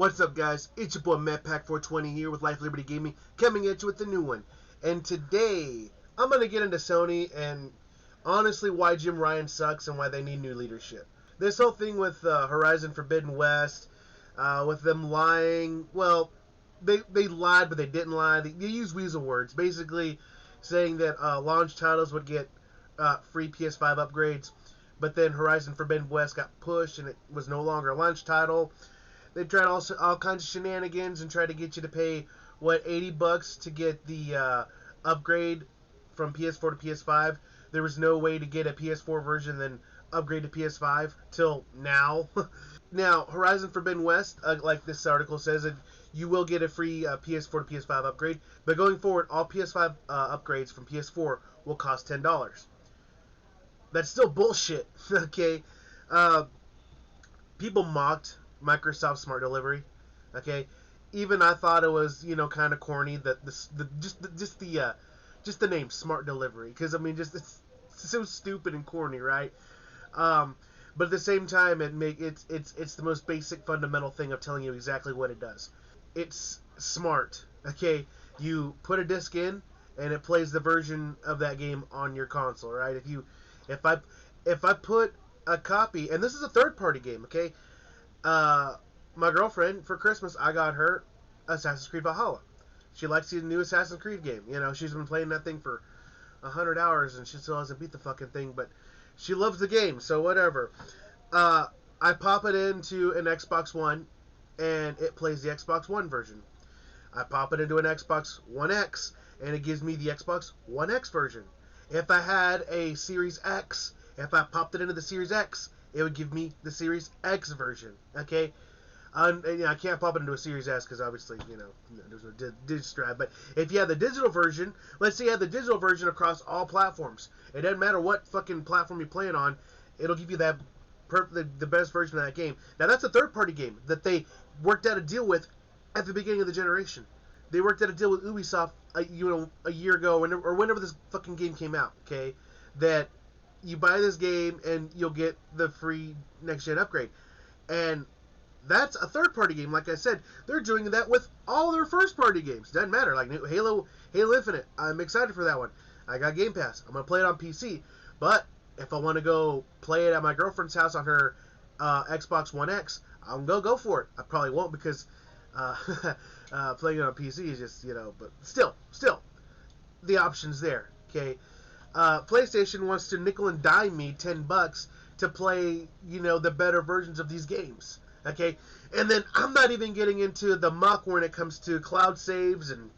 What's up, guys? It's your boy MadPack420 here with Life Liberty Gaming, coming at you with the new one. And today, I'm going to get into Sony and honestly why Jim Ryan sucks and why they need new leadership. This whole thing with Horizon Forbidden West, with them lying, well, they lied, but they didn't lie. They used weasel words, basically saying that launch titles would get free PS5 upgrades, but then Horizon Forbidden West got pushed and it was no longer a launch title. They tried all kinds of shenanigans and tried to get you to pay, what, $80 to get the upgrade from PS4 to PS5. There was no way to get a PS4 version then upgrade to PS5 till now. Now, Horizon Forbidden West, like this article says, you will get a free PS4 to PS5 upgrade, but going forward, all PS5 upgrades from PS4 will cost $10. That's still bullshit, okay? People mocked Microsoft Smart Delivery, okay? Even I thought it was, kind of corny that just the name Smart Delivery, because I mean, it's so stupid and corny, right? But at the same time, it's the most basic fundamental thing of telling you exactly what it does. It's smart, okay? You put a disc in, and it plays the version of that game on your console, right? If I put a copy, and this is a third-party game, okay? My girlfriend, for Christmas, I got her Assassin's Creed Valhalla. She likes the new Assassin's Creed game. She's been playing that thing for 100 hours, and she still hasn't beat the fucking thing, but she loves the game, so whatever. I pop it into an Xbox One, and it plays the Xbox One version. I pop it into an Xbox One X, and it gives me the Xbox One X version. If I had a Series X, if I popped it into the Series X, it would give me the Series X version, okay? And, I can't pop it into a Series S because obviously, there's no disc drive. But if you have the digital version, let's say you have the digital version across all platforms. It doesn't matter what fucking platform you play it on. It'll give you the best version of that game. Now, that's a third-party game that they worked out a deal with at the beginning of the generation. They worked out a deal with Ubisoft, a year ago, or whenever this fucking game came out, okay? That you buy this game and you'll get the free next-gen upgrade. And that's a third-party game. Like I said, they're doing that with all their first-party games. Doesn't matter. Like Halo Infinite, I'm excited for that one. I got Game Pass. I'm going to play it on PC. But if I want to go play it at my girlfriend's house on her Xbox One X, I'm going to go for it. I probably won't because playing it on PC is just, but still, the option's there, okay? PlayStation wants to nickel and dime me $10 to play, the better versions of these games. Okay, and then I'm not even getting into the muck when it comes to cloud saves and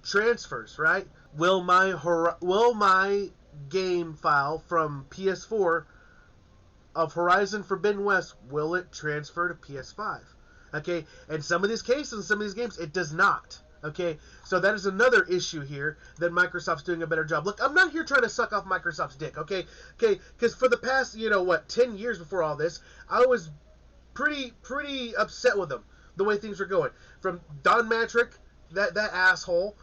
transfers. Right? Will my game file from PS4 of Horizon Forbidden West, will it transfer to PS5? Okay, and some of these cases, some of these games, it does not. Okay, so that is another issue here that Microsoft's doing a better job. Look, I'm not here trying to suck off Microsoft's dick, okay? Because for the past, 10 years before all this, I was pretty upset with them, the way things were going. From Don Matrick, that asshole,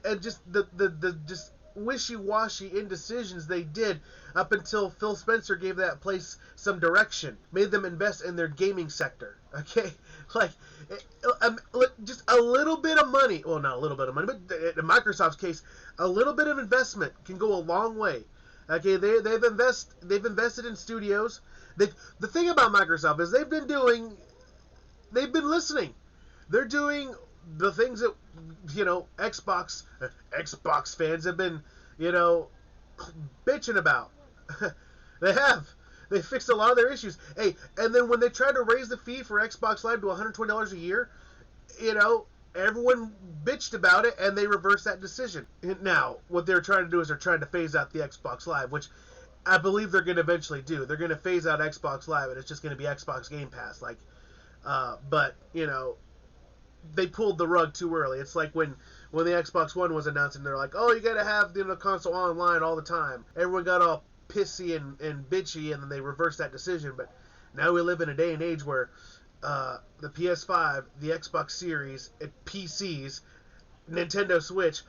and just the just wishy-washy indecisions they did up until Phil Spencer gave that place some direction, made them invest in their gaming sector, okay? Just a little bit of money, well, not a little bit of money, but in Microsoft's case, a little bit of investment can go a long way, okay? They've invested in studios. The thing about Microsoft is they've been listening. They're doing the things that Xbox fans have been bitching about. They fixed a lot of their issues. Hey, and then when they tried to raise the fee for Xbox Live to $120 a year, everyone bitched about it, and they reversed that decision. Now, what they're trying to do is they're trying to phase out the Xbox Live, which I believe they're going to eventually do. They're going to phase out Xbox Live, and it's just going to be Xbox Game Pass. But they pulled the rug too early. It's like when the Xbox One was announced, and they're like, oh, you got to have the console online all the time. Everyone got all pissy and bitchy, and then they reversed that decision. But now we live in a day and age where the PS5, the Xbox Series, PCs, Nintendo Switch,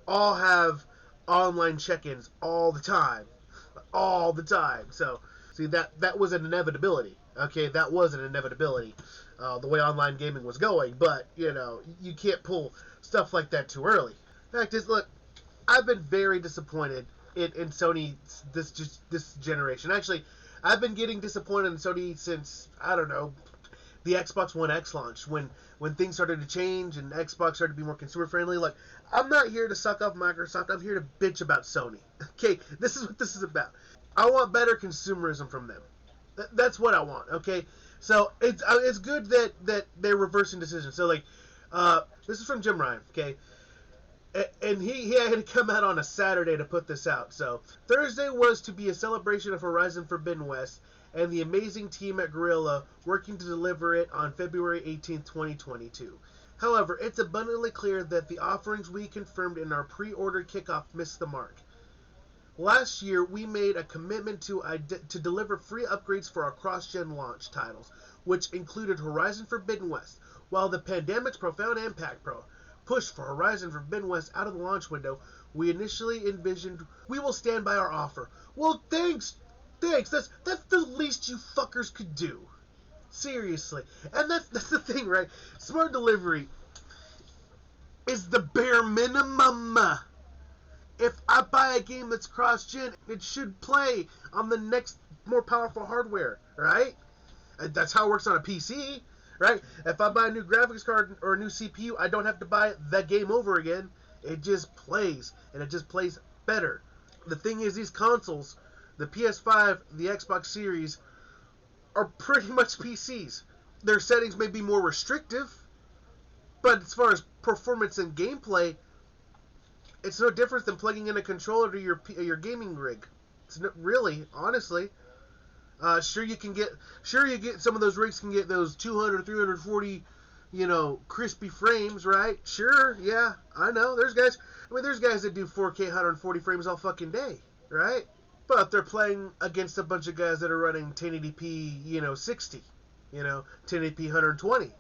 all have online check-ins all the time. So, see, that was an inevitability. Okay, that was an inevitability, the way online gaming was going. But you can't pull stuff like that too early. Fact is, look, I've been very disappointed in Sony this generation. Actually, I've been getting disappointed in Sony since, I don't know, the Xbox One X launch, when things started to change and Xbox started to be more consumer friendly. Like, I'm not here to suck off Microsoft. I'm here to bitch about Sony. Okay, this is what this is about. I want better consumerism from them. That's what I want. Okay, so it's good that they're reversing decisions. So like, this is from Jim Ryan. Okay, and he had to come out on a Saturday to put this out. So Thursday was to be a celebration of Horizon Forbidden West and the amazing team at Guerrilla working to deliver it on February 18th, 2022. However, it's abundantly clear that the offerings we confirmed in our pre-order kickoff missed the mark. Last year, we made a commitment to deliver free upgrades for our cross-gen launch titles, which included Horizon Forbidden West. While the pandemic's profound impact pushed for Horizon Forbidden West out of the launch window, we initially envisioned we will stand by our offer. Well, thanks. That's the least you fuckers could do. Seriously. And that's the thing, right? Smart delivery is the bare minimum. If I buy a game that's cross-gen, it should play on the next more powerful hardware, right? And that's how it works on a PC, right? If I buy a new graphics card or a new CPU, I don't have to buy the game over again. It just plays, and it just plays better. The thing is, these consoles, the PS5, the Xbox Series, are pretty much PCs. Their settings may be more restrictive, but as far as performance and gameplay, it's no different than plugging in a controller to your gaming rig. It's not really, honestly. Sure you get some of those rigs can get those 200, 340, crispy frames, right? Sure, yeah, I know. There's guys that do 4K 140 frames all fucking day, right? But they're playing against a bunch of guys that are running 1080p, 60, 1080p 120.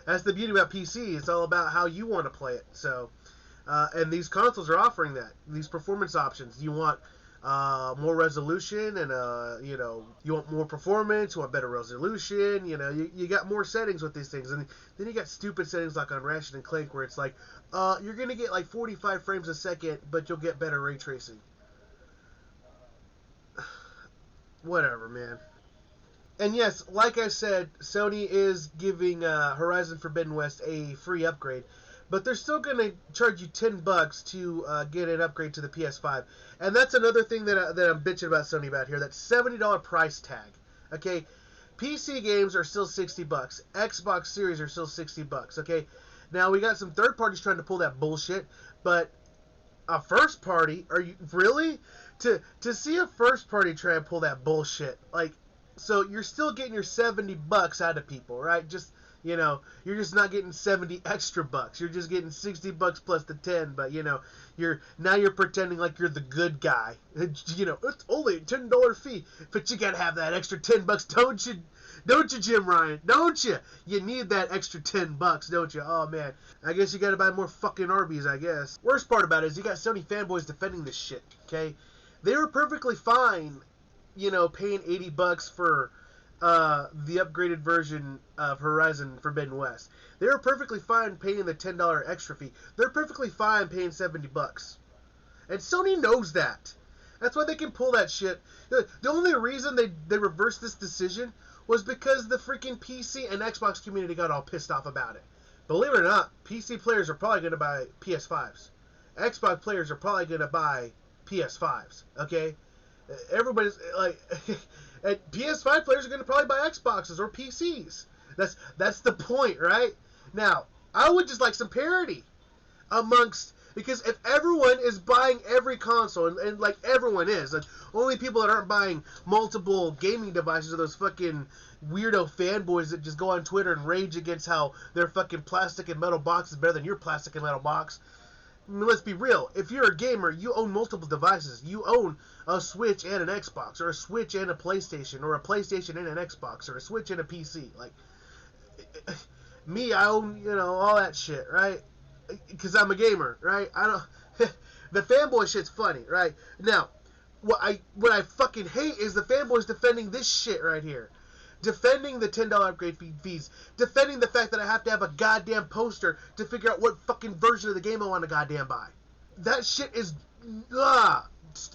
That's the beauty about PC. It's all about how you want to play it. So. And these consoles are offering that. These performance options. You want more resolution and, you want more performance, you want better resolution, you got more settings with these things. And then you got stupid settings like on Ratchet and Clank where it's like, you're going to get like 45 frames a second, but you'll get better ray tracing. Whatever, man. And yes, like I said, Sony is giving Horizon Forbidden West a free upgrade. But they're still going to charge you $10 to get an upgrade to the PS5. And that's another thing that I'm bitching about Sony about here. That $70 price tag. Okay? PC games are still $60. Xbox Series are still $60. Okay? Now, we got some third parties trying to pull that bullshit. But a first party? Are you... Really? To see a first party try and pull that bullshit. Like, so you're still getting your $70 out of people, right? Just... you're just not getting 70 extra bucks. You're just getting $60 plus the 10. But you're pretending like you're the good guy. It's only a $10 fee, but you gotta have that extra $10, don't you? Don't you, Jim Ryan? Don't you? You need that extra $10, don't you? Oh man, I guess you gotta buy more fucking Arby's. I guess. Worst part about it is you got Sony fanboys defending this shit. Okay, they were perfectly fine, paying $80 for. The upgraded version of Horizon Forbidden West. They were perfectly fine paying the $10 extra fee. They're perfectly fine paying $70. And Sony knows that. That's why they can pull that shit. The only reason they reversed this decision was because the freaking PC and Xbox community got all pissed off about it. Believe it or not, PC players are probably going to buy PS5s. Xbox players are probably going to buy PS5s. Okay? Everybody's like... And PS5 players are going to probably buy Xboxes or PCs. That's the point, right? Now, I would just like some parity amongst... Because if everyone is buying every console, and like everyone is, like only people that aren't buying multiple gaming devices are those fucking weirdo fanboys that just go on Twitter and rage against how their fucking plastic and metal box is better than your plastic and metal box. I mean, let's be real. If you're a gamer, you own multiple devices. You own a Switch and an Xbox, or a Switch and a PlayStation, or a PlayStation and an Xbox, or a Switch and a PC. Like, me, I own, all that shit, right? Because I'm a gamer, right? I don't... The fanboy shit's funny, right? Now, What I fucking hate is the fanboys defending this shit right here. Defending the $10 upgrade fees. Defending the fact that I have to have a goddamn poster to figure out what fucking version of the game I want to goddamn buy. That shit is... Ugh.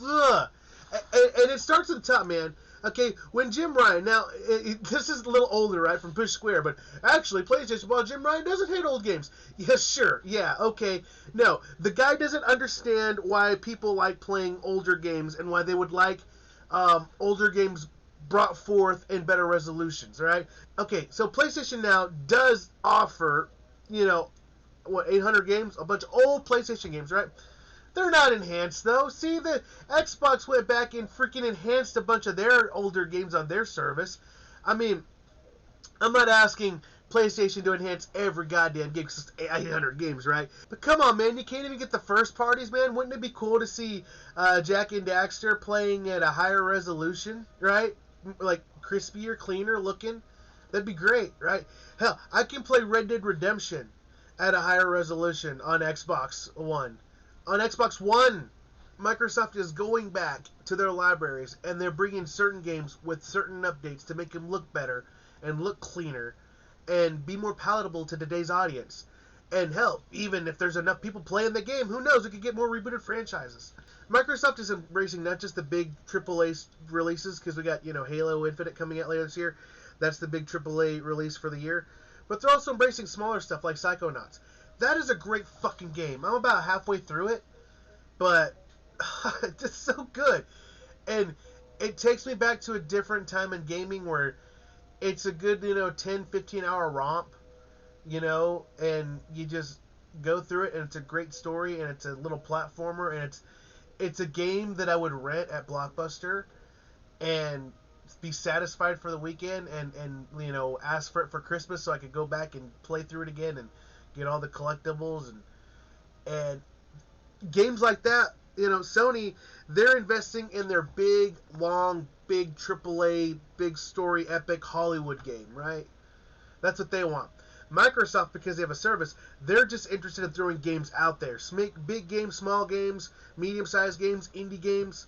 Ugh. And it starts at the top, man. Okay, when Jim Ryan, now, this is a little older, right, from Push Square, but actually, PlayStation, well, Jim Ryan doesn't hate old games. Yes, sure, yeah, okay. No, the guy doesn't understand why people like playing older games and why they would like older games brought forth in better resolutions, right? Okay, so PlayStation Now does offer, 800 games? A bunch of old PlayStation games, right? They're not enhanced, though. See, the Xbox went back and freaking enhanced a bunch of their older games on their service. I mean, I'm not asking PlayStation to enhance every goddamn game, because it's 800 games, right? But come on, man, you can't even get the first parties, man. Wouldn't it be cool to see Jak and Daxter playing at a higher resolution, right? Like, crispier, cleaner looking? That'd be great, right? Hell, I can play Red Dead Redemption at a higher resolution on Xbox One. On Xbox One, Microsoft is going back to their libraries, and they're bringing certain games with certain updates to make them look better and look cleaner and be more palatable to today's audience. And hell, even if there's enough people playing the game, who knows, we could get more rebooted franchises. Microsoft is embracing not just the big AAA releases, because we got, Halo Infinite coming out later this year. That's the big AAA release for the year. But they're also embracing smaller stuff like Psychonauts. That is a great fucking game. I'm about halfway through it, but it's just so good. And it takes me back to a different time in gaming where it's a good, 10, 15 hour romp, and you just go through it, and it's a great story, and it's a little platformer, and it's a game that I would rent at Blockbuster and be satisfied for the weekend and ask for it for Christmas so I could go back and play through it again and get all the collectibles and games like that. Sony, they're investing in their big, long, big AAA, big story, epic Hollywood game, right? That's what they want. Microsoft, because they have a service, they're just interested in throwing games out there. Make big games, small games, medium-sized games, indie games.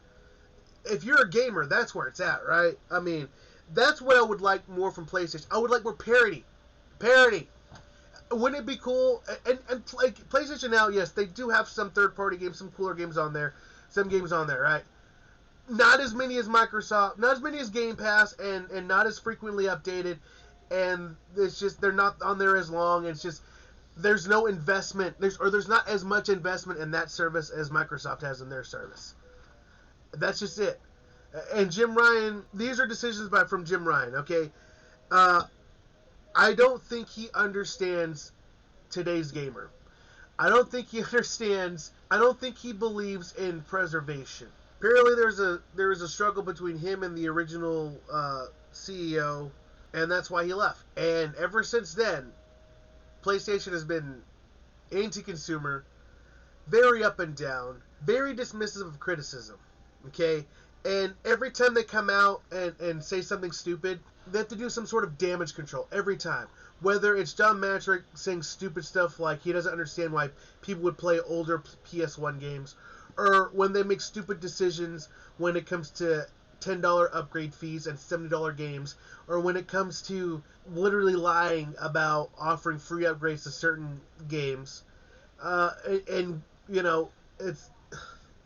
If you're a gamer, that's where it's at, right? I mean, that's what I would like more from PlayStation. I would like more parity. Parity. Wouldn't it be cool? And like PlayStation Now, yes, they do have some third-party games, some cooler games on there, right? Not as many as Microsoft, not as many as Game Pass, and not as frequently updated, and it's just they're not on there as long. It's just there's no investment, there's not as much investment in that service as Microsoft has in their service. That's just it. And Jim Ryan, these are decisions from Jim Ryan, okay? I don't think he understands today's gamer. I don't think he believes in preservation. Apparently there was a struggle between him and the original CEO, and that's why he left. And ever since then, PlayStation has been anti-consumer, very up and down, very dismissive of criticism, okay? And every time they come out and say something stupid, they have to do some sort of damage control every time. Whether it's John Matrick saying stupid stuff like he doesn't understand why people would play older PS1 games, or when they make stupid decisions when it comes to $10 upgrade fees and $70 games, or when it comes to literally lying about offering free upgrades to certain games. It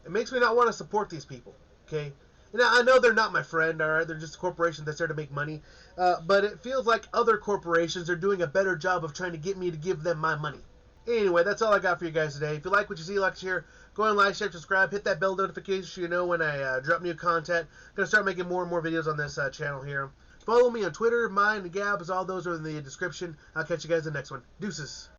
makes me not want to support these people, okay? Now, I know they're not my friend, all right? They're just a corporation that's there to make money. But it feels like other corporations are doing a better job of trying to get me to give them my money. Anyway, that's all I got for you guys today. If you like what you see, like, share, go on, like, share, subscribe, hit that bell notification so you know when I drop new content. I'm going to start making more and more videos on this channel here. Follow me on Twitter, mine, and Gab's. All those are in the description. I'll catch you guys in the next one. Deuces.